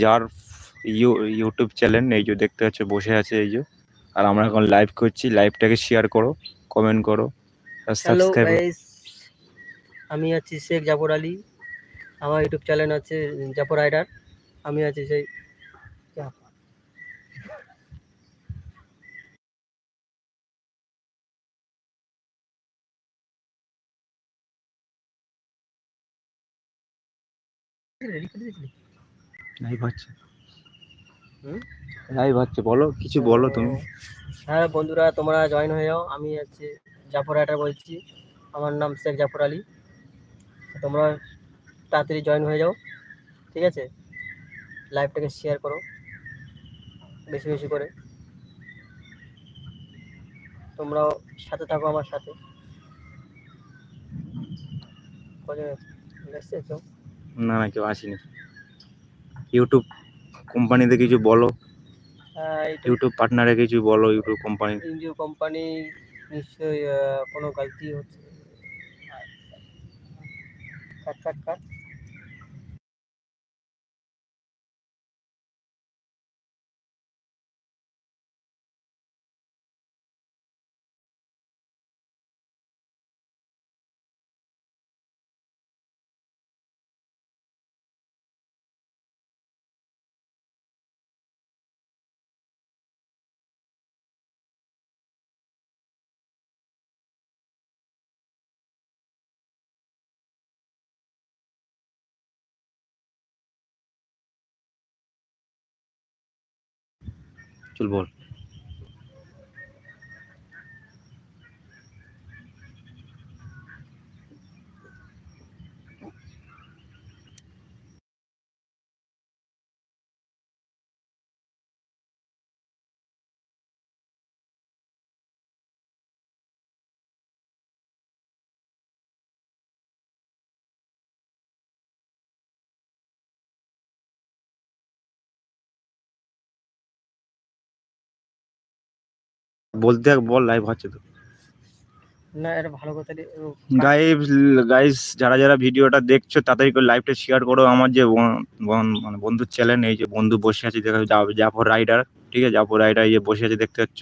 যার YouTube channel এই যে দেখতে পাচ্ছ বসে আছে এই যে, আর আমরা এখন লাইভ করছি। লাইভটাকে শেয়ার করো, কমেন্ট করো আর হ্যালো সাবস্ক্রাইব। গাইস, আমি আছি শেখ জাফর আলী। আমার ইউটিউব চ্যানেল আছে জাফর রাইডার। আমি আছি সেই লাইভ হচ্ছে, লাইভ হচ্ছে, বলো কিছু বলো তুমি। হ্যাঁ বন্ধুরা, তোমরা জয়েন হয়ে যাও। আমি আছি জাফর রাইডার বলছি, আমার নাম শেখ জাফর আলী। তোমরা তাড়াতাড়ি জয়েন হয়ে যাও, ঠিক আছে? লাইভটাকে শেয়ার করো বেশি বেশি করে। তোমরাও সাথে থাকো আমার সাথে। না না, কেউ আসেনি। ইউটিউব কোম্পানিতে কিছু বলো, ইউটিউব পার্টনারে কিছু বলো। ইউটিউব কোম্পানি নিশ্চয়ই কোনো গলতি হচ্ছে। কাট কাট কাট। চল বল। বলতে বল, লাইভ হচ্ছে তো। না, এটা ভালো কথা। গাইস, যারা যারা ভিডিওটা দেখছো তাড়াতাড়ি করে লাইভটা শেয়ার করো। আমার যে মানে বন্ধুর চ্যানেল, এই যে বন্ধু বসে আছে দেখা জাফর রাইডার, ঠিক আছে? জাফর রাইডার এই যে বসে আছে দেখতে পাচ্ছ।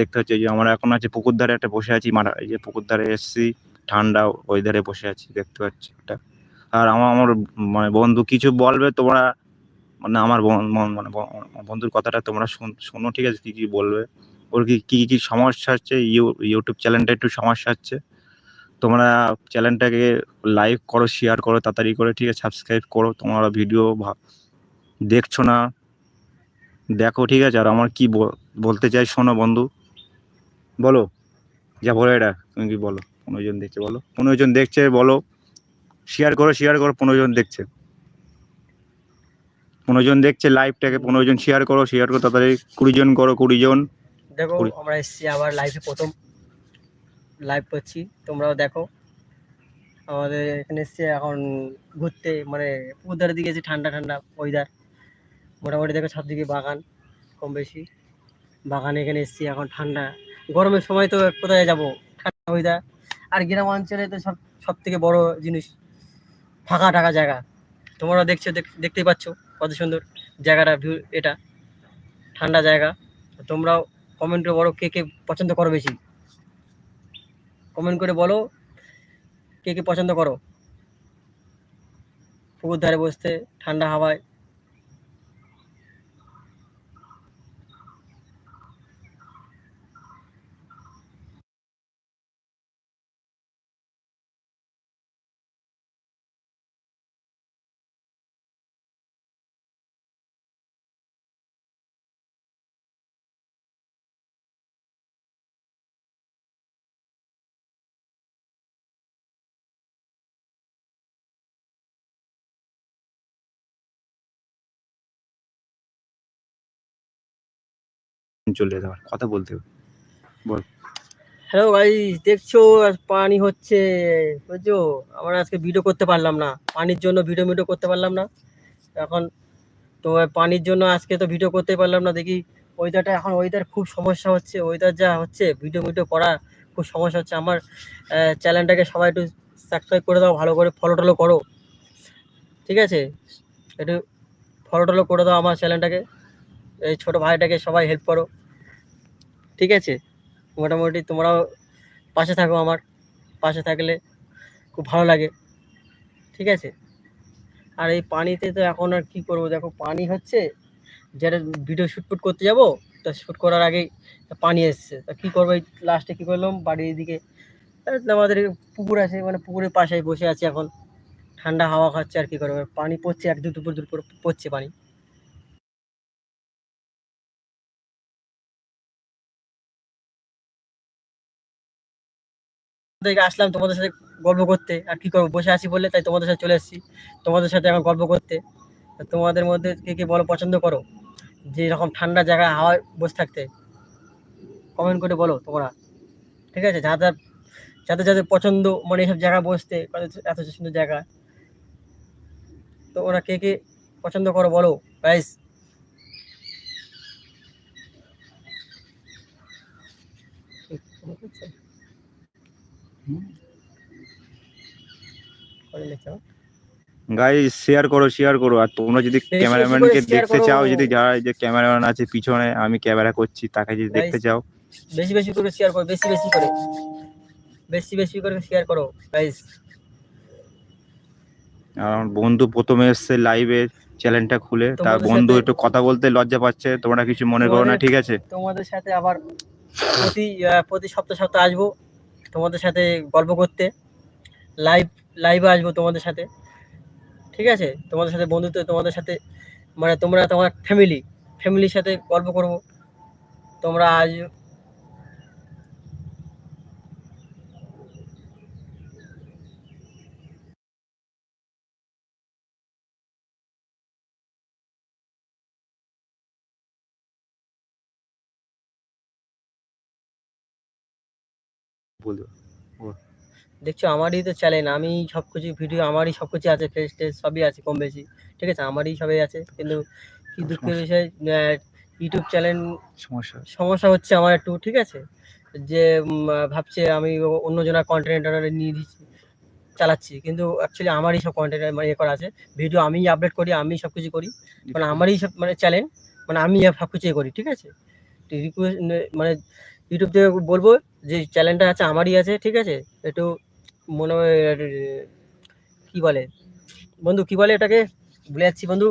দেখতে হচ্ছে যে আমরা এখন আছে পুকুর ধারে একটা বসে আছি, মাঠা এই যে পুকুর ধারে এসছি, ঠান্ডা ওয়েদারে বসে আছি দেখতে পাচ্ছি এটা। আর আমার মানে বন্ধু কিছু বলবে, তোমরা মানে আমার মানে বন্ধুর কথাটা তোমরা শোনো, ঠিক আছে? কি কি বলবে, ওর কি কি সমস্যা হচ্ছে, ইউটিউব চ্যানেলটা একটু সমস্যা হচ্ছে। তোমরা চ্যানেলটাকে লাইক করো, শেয়ার করো তাড়াতাড়ি করে, ঠিক আছে? সাবস্ক্রাইব করো। তোমরা ভিডিও দেখছো না, দেখো, ঠিক আছে? আর আমার কি বলতে চাই শোনো বন্ধু, বলো। যা বলো এটা, তুমি কি বলো? 15 জন দেখছে, বলো। 15 জন দেখছে, বলো। শেয়ার করো, শেয়ার করো। 15 জন দেখছে, 15 জন দেখছে লাইভটাকে। 15 জন শেয়ার করো, শেয়ার করো তাড়াতাড়ি। 20 জন করো, 20 জন। দেখো, আমরা এসেছি আবার লাইভে, প্রথম লাইভ করছি, তোমরাও দেখো। আমাদের এখানে এসছে এখন ঘুরতে, মানে পুকুর দিকে এসে, ঠান্ডা ঠান্ডা ওয়েদার মোটামুটি। দেখো সবদিকে বাগান, কম বেশি বাগানে এখানে এসছি এখন। ঠান্ডা গরমের সময় তো কোথায় যাব, ঠান্ডা ওয়েদার। আর গ্রাম অঞ্চলে তো সব থেকে বড় জিনিস ফাঁকা টাকা জায়গা। তোমরা দেখছো, দেখতেই পাচ্ছ কত সুন্দর জায়গাটা, ভিউ। এটা ঠান্ডা জায়গা। তোমরাও কমেন্টে বলো কে কে পছন্দ করো বেশি। কমেন্ট করে বলো কে কে পছন্দ করো পুকুর ধারে বসতে, ঠান্ডা হাওয়ায়। চলে যাওয়ার কথা বলতে বল। হ্যালো ভাই, দেখছো পানি হচ্ছে, বুঝছো? আমরা আজকে ভিডিও করতে পারলাম না, পানির জন্য ভিডিও করতে পারলাম না এখন। তো পানির জন্য আজকে তো ভিডিও করতে পারলাম না। দেখি ওয়েদারটা, এখন ওয়েদার খুব সমস্যা হচ্ছে। ওয়েদার যা হচ্ছে, ভিডিও করা খুব সমস্যা হচ্ছে। আমার চ্যানেলটাকে সবাই একটু সাবস্ক্রাইব করে দাও, ভালো করে ফলো টলো করো, ঠিক আছে? একটু ফলো টলো করে দাও আমার চ্যানেলটাকে, এই ছোট ভাইটাকে সবাই হেল্প করো, ঠিক আছে? মোটামুটি তোমরাও পাশে থাকো, আমার পাশে থাকলে খুব ভালো লাগে, ঠিক আছে? আর এই পানিতে তো এখন আর কি করবো, দেখো পানি হচ্ছে, যেটা ভিডিও শ্যুট করতে যাব, তা শ্যুট করার আগেই পানি এসছে, তা কী করবো, এই লাস্টে কী করলাম, বাড়ির দিকে আমাদের পুকুর আছে, মানে পুকুরের পাশেই বসে আছি এখন, ঠান্ডা হাওয়া খাচ্ছে, আর কি করবো, পানি পড়ছে, এক দু দুপুর দুপুর পড়ছে পানি। থেকে আসলাম তোমাদের সাথে গল্প করতে, আর কি করবো, বসে আছি বলে তাই তোমাদের সাথে চলে এসেছি তোমাদের সাথে এখন গল্প করতে। তোমাদের মধ্যে কে কে বলো পছন্দ করো যে এরকম ঠান্ডা জায়গায় হাওয়ায় বসে থাকতে, কমেন্ট করে বলো তোমরা, ঠিক আছে? যাদের যাদের যাদের পছন্দ মানে এইসব জায়গায় বসতে, এত সুন্দর জায়গা, তো ওরা কে কে পছন্দ করো বলো গাইস। গাইস শেয়ার করো, আর তোমরা যদি বেশি বেশি করে ক্যামেরাম্যানকে শেয়ার দেখতে করো চাও, যদি যারা যে ক্যামেরাম্যান আছে পিছনে, আমি ক্যামেরা করছি, তাকে যদি গাইস, দেখতে চাও, বেশি বেশি করে শেয়ার করো, বেশি বেশি করে, বেশি বেশি করে শেয়ার করো গাইস। আর আমার বন্ধু প্রথমে এসছে লাইভে চ্যানেলটা খুলে, তার তোমাদের বন্ধু সাথে একটু কথা বলতে লজ্জা পাচ্ছে, তোমরা কিছু মনে করো না, ঠিক আছে? তোমাদের সাথে আবার প্রতি সপ্তাহে সপ্তাহে আসবো তোমাদের সাথে গল্প করতে, লাইভে আসবো তোমাদের সাথে, ঠিক আছে? তোমাদের সাথে বন্ধুত্ব, তোমাদের সাথে মানে তোমরা তোমার ফ্যামিলির সাথে গল্প করব, তোমরা আজ বলবো দেখছো আমারই তো চ্যানেল, আমি সব কিছু ভিডিও আমারই সব কিছু আছে, ফেস টেস সবই আছে কম বেশি, ঠিক আছে? আমারই সবই আছে, কিন্তু কি দুঃখের বিষয়, ইউটিউব চ্যানেল সমস্যা হচ্ছে আমার একটু, ঠিক আছে? যে ভাবছে আমি অন্যজনের কন্টেন্ট নিয়ে দিচ্ছি, চালাচ্ছি, কিন্তু অ্যাকচুয়ালি আমারই সব কন্টেন্ট মানে করা আছে, ভিডিও আমিই আপলোড করি, আমি সব কিছু করি, মানে আমারই সব মানে চ্যানেল, মানে আমি সব কিছুই করি, ঠিক আছে? রিকোয়েস্ট মানে ইউটিউব থেকে বলবো যে চ্যানেলটা আছে আমারই আছে, ঠিক আছে? একটু মনে হয় কি বলে বন্ধু, কি বলে এটাকে, ভুলে যাচ্ছি বন্ধু।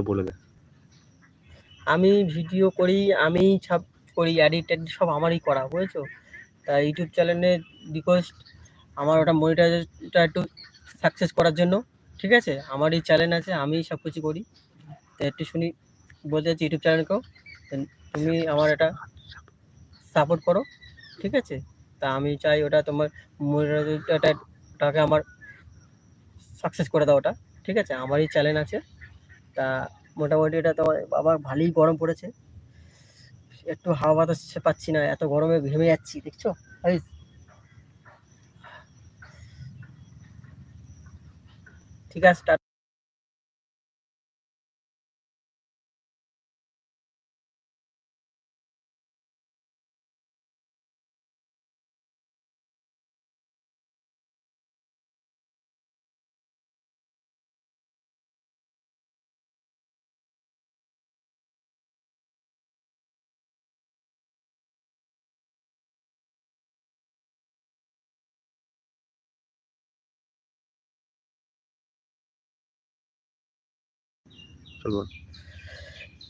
বলে দে। আমি ভিডিও করি, আমি সব করি, এডিট সব আমারই করা, বুঝেছো? তা ইউটিউব চ্যানেলে রিকোয়েস্ট, আমার ওটা মনিটাইজটা একটু সাকসেস করার জন্য, ঠিক আছে? আমারই চ্যানেল আছে, আমি সব কিছু করি, তো একটু শুনি বলতে চাচ্ছি ইউটিউব চ্যানেলকেও, তুমি আমার এটা সাপোর্ট করো, ঠিক আছে? তা আমি চাই ওটা তোমার মনিটাইজটাকে আমার সাকসেস করে দাও ওটা, ঠিক আছে? আমারই চ্যানেল আছে, তা মোটামুটি এটা তোমার আবার ভালোই গরম পড়েছে, একটু হাওয়া বাতাস পাচ্ছি না, এত গরমে ঘেমে যাচ্ছি, দেখছো? ঠিক আছে।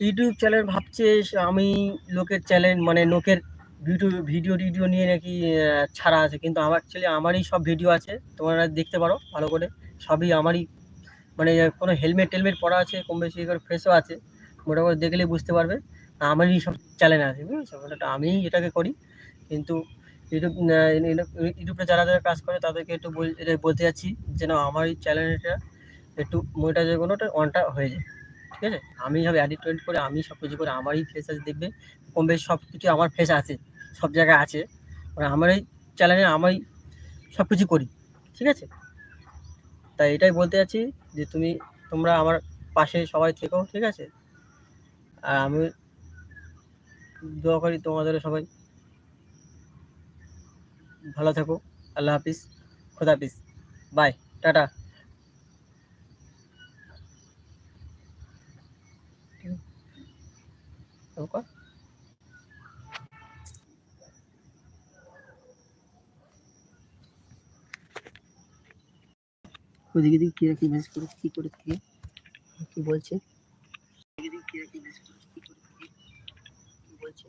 ইউটিউব চ্যানেল ভাবছে আমি লোকের চ্যানেল মানে লোকের ভিডিও টিডিও নিয়ে নাকি ছাড়া আছে, কিন্তু আমার অ্যাকচুয়ালি আমারই সব ভিডিও আছে, তোমরা দেখতে পারো ভালো করে, সবই আমারই, মানে কোনো হেলমেট টেলমেট পরা আছে, কম বেশি করে ফ্রেশও আছে, মোটামুটি দেখলেই বুঝতে পারবে, আমারই সব চ্যানেল আছে, বুঝেছো? ওটা আমিই এটাকে করি, কিন্তু ইউটিউবে যারা যারা কাজ করে তাদেরকে একটু এটা বলতে যাচ্ছি যে না, আমার এই চ্যানেলটা একটু মনিটাইজের কোনোটা অনটা হয়ে যায়, ঠিক আছে? আমি সব এডিট টেডিট করে আমি সব কিছু করে আমারই ফেস আছে দেখবে, কম বেশি সব কিছু আমার ফেস আছে, সব জায়গায় আছে, মানে আমার এই চ্যানেলে আমি সব কিছু করি, ঠিক আছে? তাই এটাই বলতে চাচ্ছি যে তোমরা আমার পাশে সবাই থেকো, ঠিক আছে? আর আমি দোয়া করি তোমাদের সবাই ভালো থেকো। আল্লাহ হাফিজ, খোদা হাফিজ, বাই, টাটা। ওদিকে দিকে কি মেসেজ করে কি করে থাকে কি বলছে? কি বলছে?